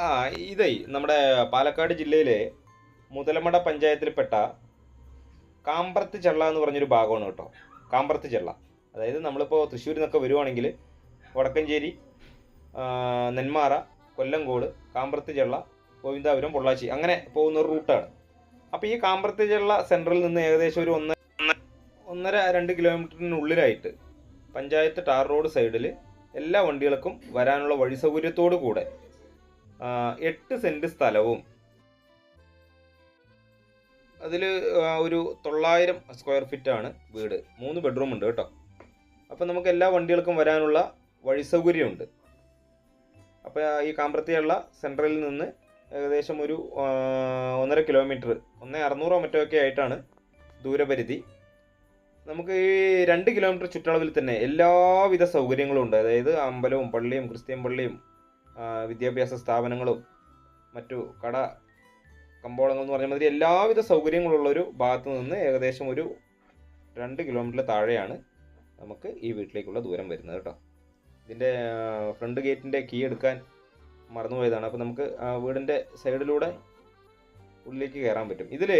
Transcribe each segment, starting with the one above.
ആ ഇതേ നമ്മുടെ പാലക്കാട് ജില്ലയിലെ മുതലമട പഞ്ചായത്തിൽപ്പെട്ട കാമ്പ്രത്ത് ചെള്ള എന്ന് പറഞ്ഞൊരു ഭാഗമാണ് കേട്ടോ. കാമ്പ്രത്ത് ചെള്ള, അതായത് നമ്മളിപ്പോൾ തൃശ്ശൂരിൽ നിന്നൊക്കെ വരുവാണെങ്കിൽ വടക്കഞ്ചേരി, നെന്മാറ, കൊല്ലങ്കോട്, കാമ്പ്രത്ത് ചെള്ള, ഗോവിന്ദാപുരം, പൊള്ളാച്ചി അങ്ങനെ പോകുന്ന ഒരു റൂട്ടാണ്. അപ്പോൾ ഈ കാമ്പ്രത്ത് ചെള്ള സെൻട്രലിൽ നിന്ന് ഏകദേശം ഒരു 1.5-2 കിലോമീറ്ററിനുള്ളിലായിട്ട് പഞ്ചായത്ത് ടാർ റോഡ് സൈഡിൽ എല്ലാ വണ്ടികൾക്കും വരാനുള്ള വഴി സൗകര്യത്തോടു കൂടെ 8 സെൻറ്റ് സ്ഥലവും അതിൽ ഒരു 900 സ്ക്വയർ ഫീറ്റാണ് വീട്. 3 ബെഡ്റൂം ഉണ്ട് കേട്ടോ. അപ്പം നമുക്ക് എല്ലാ വണ്ടികൾക്കും വരാനുള്ള വഴി സൗകര്യമുണ്ട്. അപ്പോൾ ഈ കാമ്പ്രത്തിയുള്ള സെൻട്രലിൽ നിന്ന് ഏകദേശം ഒരു 1.5 കിലോമീറ്റർ, 1.600 മറ്റോ ഒക്കെ ആയിട്ടാണ് ദൂരപരിധി. നമുക്ക് ഈ 2 കിലോമീറ്റർ ചുറ്റളവിൽ തന്നെ എല്ലാവിധ സൗകര്യങ്ങളും ഉണ്ട്. അതായത് അമ്പലവും പള്ളിയും ക്രിസ്ത്യൻ പള്ളിയും വിദ്യാഭ്യാസ സ്ഥാപനങ്ങളും മറ്റു കട കമ്പോളങ്ങൾ എന്ന് പറഞ്ഞ മാതിരി എല്ലാവിധ സൗകര്യങ്ങളുള്ളൊരു ഭാഗത്ത് നിന്ന് ഏകദേശം ഒരു 2 കിലോമീറ്റർ താഴെയാണ് നമുക്ക് ഈ വീട്ടിലേക്കുള്ള ദൂരം വരുന്നത് കേട്ടോ. ഇതിൻ്റെ ഫ്രണ്ട് ഗേറ്റിൻ്റെ കീ എടുക്കാൻ മറന്നുപോയതാണ്. അപ്പോൾ നമുക്ക് വീടിൻ്റെ സൈഡിലൂടെ ഉള്ളിലേക്ക് കയറാൻ പറ്റും. ഇതിൽ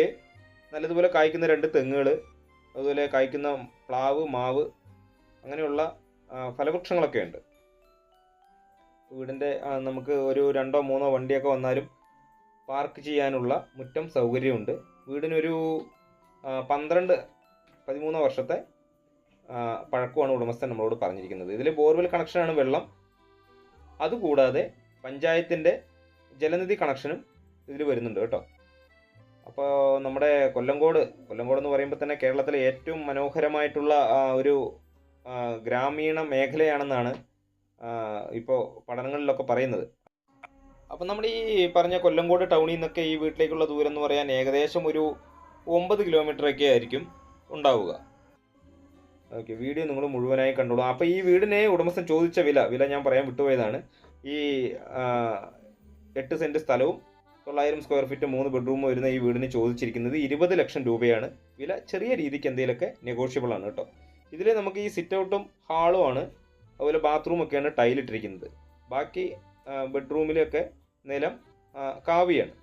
നല്ലതുപോലെ കായ്ക്കുന്ന 2 തെങ്ങുകൾ, അതുപോലെ കായ്ക്കുന്ന പ്ലാവ്, മാവ് അങ്ങനെയുള്ള ഫലവൃക്ഷങ്ങളൊക്കെ ഉണ്ട്. വീടിൻ്റെ നമുക്ക് ഒരു 2-3 വണ്ടിയൊക്കെ വന്നാലും പാർക്ക് ചെയ്യാനുള്ള മുറ്റം സൗകര്യമുണ്ട്. വീടിനൊരു 12-13 വർഷത്തെ പഴക്കമാണ് ഉടമസ്ഥൻ നമ്മളോട് പറഞ്ഞിരിക്കുന്നത്. ഇതിൽ ബോർവെൽ കണക്ഷനാണ് വെള്ളം. അതുകൂടാതെ പഞ്ചായത്തിൻ്റെ ജലനിധി കണക്ഷനും ഇതിൽ വരുന്നുണ്ട് കേട്ടോ. അപ്പോൾ നമ്മുടെ കൊല്ലങ്കോട് എന്ന് പറയുമ്പോൾ തന്നെ കേരളത്തിലെ ഏറ്റവും മനോഹരമായിട്ടുള്ള ഒരു ഗ്രാമീണ മേഖലയാണെന്നാണ് ഇപ്പോൾ പഠനങ്ങളിലൊക്കെ പറയുന്നത്. അപ്പം നമ്മുടെ ഈ പറഞ്ഞ കൊല്ലങ്കോട് ടൗണിൽ നിന്നൊക്കെ ഈ വീട്ടിലേക്കുള്ള ദൂരം എന്ന് പറയാൻ ഏകദേശം ഒരു 9 കിലോമീറ്ററൊക്കെ ആയിരിക്കും ഉണ്ടാവുക. ഓക്കെ, വീഡിയോ നിങ്ങൾ മുഴുവനായി കണ്ടോളൂ. അപ്പോൾ ഈ വീടിനെ ഉടമസ്ഥൻ ചോദിച്ച വില ഞാൻ പറയാൻ വിട്ടുപോയതാണ്. ഈ 8 സെൻറ്റ് സ്ഥലവും 900 സ്ക്വയർ ഫീറ്റ് 3 ബെഡ്റൂം വരുന്ന ഈ വീടിന് ചോദിച്ചിരിക്കുന്നത് 20 ലക്ഷം രൂപയാണ്. വില ചെറിയ രീതിക്ക് എന്തെങ്കിലുമൊക്കെ നെഗോഷ്യബിൾ ആണ് കേട്ടോ. ഇതിൽ നമുക്ക് ഈ സിറ്റ് ഔട്ടും ഹാളും ആണ്, അതുപോലെ ബാത്റൂമൊക്കെയാണ് ടൈലിട്ടിരിക്കുന്നത്. ബാക്കി ബെഡ്റൂമിലൊക്കെ നിലം കാവിയാണ്.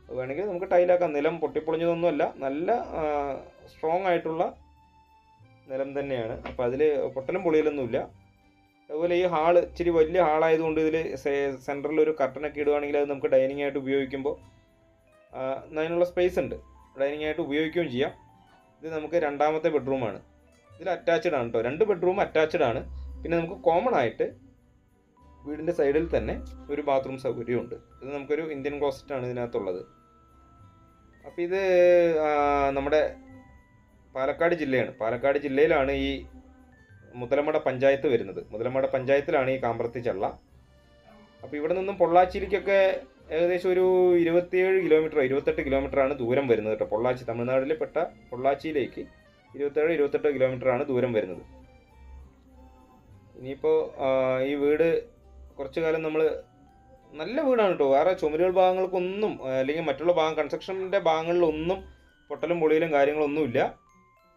വേണമെങ്കിൽ നമുക്ക് ടൈലാക്കാം. നിലം പൊട്ടിപ്പൊളിഞ്ഞതൊന്നുമല്ല, നല്ല സ്ട്രോങ് ആയിട്ടുള്ള നിലം തന്നെയാണ്. അപ്പോൾ അതിൽ പൊട്ടലും പൊളിയലൊന്നുമില്ല. അതുപോലെ ഈ ഹാള് ഇച്ചിരി വലിയ ഹാളായതുകൊണ്ട് ഇതിൽ സെൻറ്ററിൽ ഒരു കർട്ടനൊക്കെ ഇടുകയാണെങ്കിൽ അത് നമുക്ക് ഡൈനിങ് ആയിട്ട് ഉപയോഗിക്കുമ്പോൾ അതിനുള്ള സ്പേസ് ഉണ്ട്, ഡൈനിങ് ആയിട്ട് ഉപയോഗിക്കുകയും ചെയ്യാം. ഇത് നമുക്ക് 2ാമത്തെ ബെഡ്റൂമാണ്. ഇതിൽ അറ്റാച്ച്ഡ് ആണ് കേട്ടോ. 2 ബെഡ്റൂം അറ്റാച്ച്ഡ് ആണ്. പിന്നെ നമുക്ക് കോമൺ ആയിട്ട് വീടിൻ്റെ സൈഡിൽ തന്നെ ഒരു ബാത്റൂം സൗകര്യമുണ്ട്. ഇത് നമുക്കൊരു ഇന്ത്യൻ ക്ലോസറ്റാണ് ഇതിനകത്തുള്ളത്. അപ്പോൾ ഇത് നമ്മുടെ പാലക്കാട് ജില്ലയാണ്. പാലക്കാട് ജില്ലയിലാണ് ഈ മുതലമട പഞ്ചായത്ത് വരുന്നത്. മുതലമട പഞ്ചായത്തിലാണ് ഈ കാമ്പ്രത്ത് ചെള്ള. അപ്പോൾ ഇവിടെ നിന്നും പൊള്ളാച്ചിയിലേക്കൊക്കെ ഏകദേശം ഒരു 27-28 കിലോമീറ്ററാണ് ദൂരം വരുന്നത് കേട്ടോ. പൊള്ളാച്ചി തമിഴ്നാട്ടിൽ പെട്ട പൊള്ളാച്ചിയിലേക്ക് 27-28 കിലോമീറ്ററാണ് ദൂരം വരുന്നത്. ഇനിയിപ്പോൾ ഈ വീട് കുറച്ചു കാലം നമ്മൾ നല്ല വീടാണ് കേട്ടോ. വേറെ ചുമരുകൾ ഭാഗങ്ങൾക്കൊന്നും അല്ലെങ്കിൽ മറ്റുള്ള കൺസ്ട്രക്ഷൻ്റെ ഭാഗങ്ങളിലൊന്നും പൊട്ടലും പൊളിയിലും കാര്യങ്ങളൊന്നുമില്ല.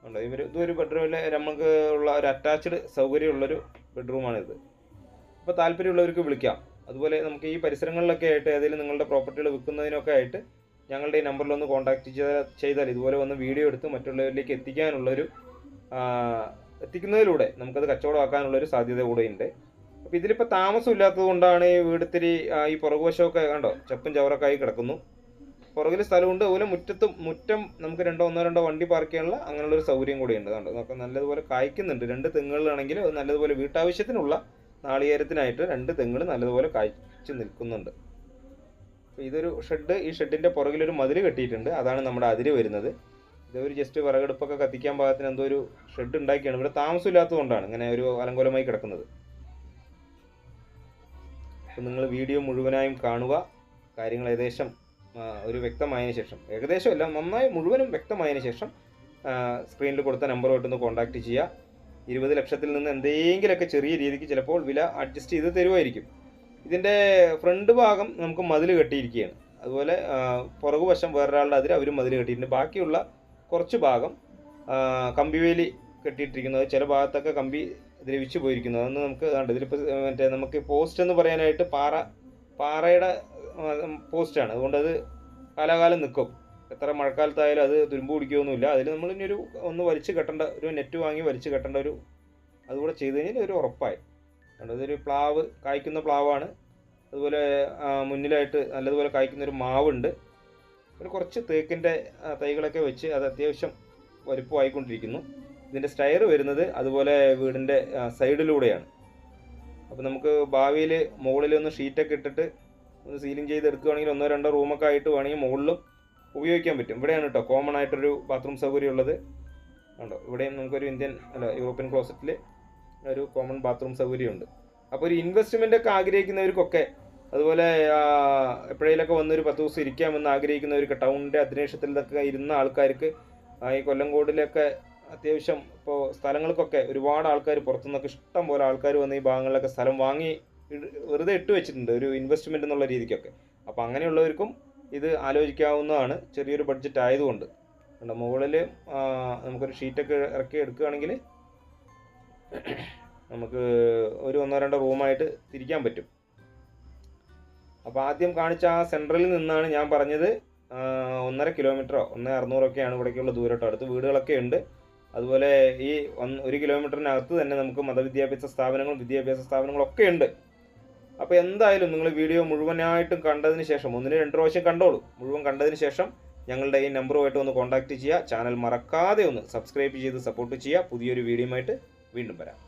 ഉണ്ട്. ഇതൊരു ബെഡ്റൂമിൽ നമുക്ക് ഉള്ള ഒരു അറ്റാച്ച്ഡ് സൗകര്യമുള്ളൊരു ബെഡ്റൂമാണിത്. അപ്പോൾ താല്പര്യമുള്ളവർക്ക് വിളിക്കാം. അതുപോലെ നമുക്ക് ഈ പരിസരങ്ങളിലൊക്കെ ആയിട്ട് ഏതെങ്കിലും നിങ്ങളുടെ പ്രോപ്പർട്ടികൾ വിൽക്കുന്നതിനൊക്കെ ആയിട്ട് ഞങ്ങളുടെ ഈ നമ്പറിലൊന്ന് കോൺടാക്റ്റ് ചെയ്താൽ ഇതുപോലെ വന്ന് വീഡിയോ എടുത്ത് മറ്റുള്ളവരിലേക്ക് എത്തിക്കുന്നതിലൂടെ നമുക്കത് കച്ചവടമാക്കാനുള്ളൊരു സാധ്യത കൂടെ ഉണ്ട്. അപ്പോൾ ഇതിലിപ്പോൾ താമസമില്ലാത്തത് കൊണ്ടാണ് ഈ വീടിത്തിരി ഈ പുറകുവശമൊക്കെ കണ്ടോ ചപ്പും ചവറൊക്കെ ആയി കിടക്കുന്നു. പുറകിൽ സ്ഥലമുണ്ട്. അതുപോലെ മുറ്റം നമുക്ക് 1-2 വണ്ടി പാർക്ക് ചെയ്യാനുള്ള അങ്ങനെയുള്ളൊരു സൗകര്യം കൂടിയുണ്ട്. കണ്ടോ, നമുക്ക് നല്ലതുപോലെ കായ്ക്കുന്നുണ്ട്. 2 തെങ്ങുകളാണെങ്കിൽ അത് നല്ലതുപോലെ വീട്ടാവശ്യത്തിനുള്ള നാളികേരത്തിനായിട്ട് 2 തെങ്ങുകൾ നല്ലതുപോലെ കായ്ച്ചു നിൽക്കുന്നുണ്ട്. അപ്പോൾ ഇതൊരു ഷെഡ്. ഈ ഷെഡിൻ്റെ പുറകിലൊരു മതിൽ കെട്ടിയിട്ടുണ്ട്. അതാണ് നമ്മുടെ അതിര് വരുന്നത്. ഇതൊരു ജസ്റ്റ് വിറകടുപ്പൊക്കെ കത്തിക്കാൻ പാകത്തിന് എന്തോ ഒരു ഷെഡ് ഉണ്ടാക്കിയാണ്. ഇവിടെ താമസമില്ലാത്തതുകൊണ്ടാണ് ഇങ്ങനെ ഒരു അലങ്കോലമായി കിടക്കുന്നത്. അപ്പോൾ നിങ്ങൾ വീഡിയോ മുഴുവനായും കാണുക. കാര്യങ്ങൾ ഏകദേശം ഒരു വ്യക്തമായതിനു ശേഷം, ഏകദേശമല്ല നന്നായി മുഴുവനും വ്യക്തമായതിനു ശേഷം സ്ക്രീനിൽ കൊടുത്ത നമ്പറുമായിട്ടൊന്ന് കോൺടാക്റ്റ് ചെയ്യുക. 20 ലക്ഷത്തിൽ നിന്ന് എന്തെങ്കിലുമൊക്കെ ചെറിയ രീതിക്ക് ചിലപ്പോൾ വില അഡ്ജസ്റ്റ് ചെയ്ത് തരുമായിരിക്കും. ഇതിൻ്റെ ഫ്രണ്ട് ഭാഗം നമുക്ക് മതിൽ കെട്ടിയിരിക്കുകയാണ്. അതുപോലെ പുറകുവശം വേറൊരാളുടെ അതിൽ അവരും മതിൽ കെട്ടിയിട്ടുണ്ട്. ബാക്കിയുള്ള കുറച്ച് ഭാഗം കമ്പിവേലി കെട്ടിയിട്ടിരിക്കുന്നത്. ചില ഭാഗത്തൊക്കെ കമ്പി ദ്രവിച്ചു പോയിരിക്കുന്നത്. അതൊന്ന് നമുക്ക് ഇതിലിപ്പോൾ നമുക്ക് പോസ്റ്റ് എന്ന് പറയാനായിട്ട് പാറ പാറയുടെ പോസ്റ്റാണ്. അതുകൊണ്ട് അത് കാലാകാലം നിൽക്കും. എത്ര മഴക്കാലത്തായാലും അത് തുരുമ്പ് പിടിക്കുകയൊന്നുമില്ല. അതിൽ നമ്മൾ ഇനി ഒന്ന് വലിച്ച് കെട്ടേണ്ട, ഒരു നെറ്റ് വാങ്ങി വലിച്ച് കെട്ടേണ്ട അതുകൂടെ ചെയ്ത് കഴിഞ്ഞാൽ ഒരു ഉറപ്പായി. അതൊരു പ്ലാവ്, കായ്ക്കുന്ന പ്ലാവാണ്. അതുപോലെ മുന്നിലായിട്ട് നല്ലതുപോലെ കായ്ക്കുന്നൊരു മാവുണ്ട്. ഒരു കുറച്ച് തേക്കിൻ്റെ തൈകളൊക്കെ വെച്ച് അത് അത്യാവശ്യം വലുപ്പമായിക്കൊണ്ടിരിക്കുന്നു. ഇതിൻ്റെ സ്റ്റയർ വരുന്നത് അതുപോലെ വീടിൻ്റെ സൈഡിലൂടെയാണ്. അപ്പോൾ നമുക്ക് ഭാവിയിൽ മുകളിലൊന്ന് ഷീറ്റൊക്കെ ഇട്ടിട്ട് ഒന്ന് സീലിംഗ് ചെയ്തെടുക്കുകയാണെങ്കിൽ 1-2 റൂമൊക്കെ ആയിട്ട് വേണമെങ്കിൽ മുകളിലും ഉപയോഗിക്കാൻ പറ്റും. ഇവിടെയാണ് കേട്ടോ കോമൺ ആയിട്ടൊരു ബാത്റൂം സൗകര്യം ഉള്ളത്. ഉണ്ടോ, ഇവിടെയും നമുക്കൊരു യൂറോപ്യൻ ക്ലോസറ്റിൽ ഒരു കോമൺ ബാത്റൂം സൗകര്യമുണ്ട്. അപ്പോൾ ഒരു ഇൻവെസ്റ്റ്മെൻ്റ് ഒക്കെ ആഗ്രഹിക്കുന്നവർക്കൊക്കെ, അതുപോലെ എപ്പോഴേലൊക്കെ വന്നൊരു 10 ദിവസം ഇരിക്കാമെന്ന് ആഗ്രഹിക്കുന്നവർക്ക്, ടൗണിൻ്റെ അന്തരീക്ഷത്തിലൊക്കെ ഇരുന്ന ആൾക്കാർക്ക്, ഈ കൊല്ലങ്കോടിലൊക്കെ അത്യാവശ്യം ഇപ്പോൾ സ്ഥലങ്ങൾക്കൊക്കെ ഒരുപാട് ആൾക്കാർ പുറത്തുനിന്നൊക്കെ ഇഷ്ടം പോലെ ആൾക്കാർ വന്ന് ഈ ഭാഗങ്ങളിലൊക്കെ സ്ഥലം വാങ്ങി വെറുതെ ഇട്ട് വെച്ചിട്ടുണ്ട്, ഒരു ഇൻവെസ്റ്റ്മെൻ്റ് എന്നുള്ള രീതിക്കൊക്കെ. അപ്പോൾ അങ്ങനെയുള്ളവർക്കും ഇത് ആലോചിക്കാവുന്നതാണ്, ചെറിയൊരു ബഡ്ജറ്റ് ആയതുകൊണ്ട്. മുകളിൽ നമുക്കൊരു ഷീറ്റൊക്കെ ഇറക്കി എടുക്കുകയാണെങ്കിൽ നമുക്ക് ഒരു 1-2 റൂമായിട്ട് തിരിക്കാൻ പറ്റും. അപ്പോൾ ആദ്യം കാണിച്ച ആ സെൻട്രലിൽ നിന്നാണ് ഞാൻ പറഞ്ഞത് 1.5 കിലോമീറ്ററോ 1.600 ഇവിടേക്കുള്ള ദൂരം കേട്ടോ. അടുത്ത് വീടുകളൊക്കെ ഉണ്ട്. അതുപോലെ ഈ 1 കിലോമീറ്ററിനകത്ത് തന്നെ നമുക്ക് വിദ്യാഭ്യാസ സ്ഥാപനങ്ങളൊക്കെ ഉണ്ട്. അപ്പോൾ എന്തായാലും നിങ്ങൾ വീഡിയോ മുഴുവനായിട്ടും കണ്ടതിന് ശേഷം, 1-2 പ്രാവശ്യം കണ്ടോളൂ, മുഴുവൻ കണ്ടതിന് ശേഷം ഞങ്ങളുടെ ഈ നമ്പറുമായിട്ട് ഒന്ന് കോൺടാക്റ്റ് ചെയ്യുക. ചാനൽ മറക്കാതെ ഒന്ന് സബ്സ്ക്രൈബ് ചെയ്ത് സപ്പോർട്ട് ചെയ്യുക. പുതിയൊരു വീഡിയോയുമായിട്ട് വീണ്ടും വരാം.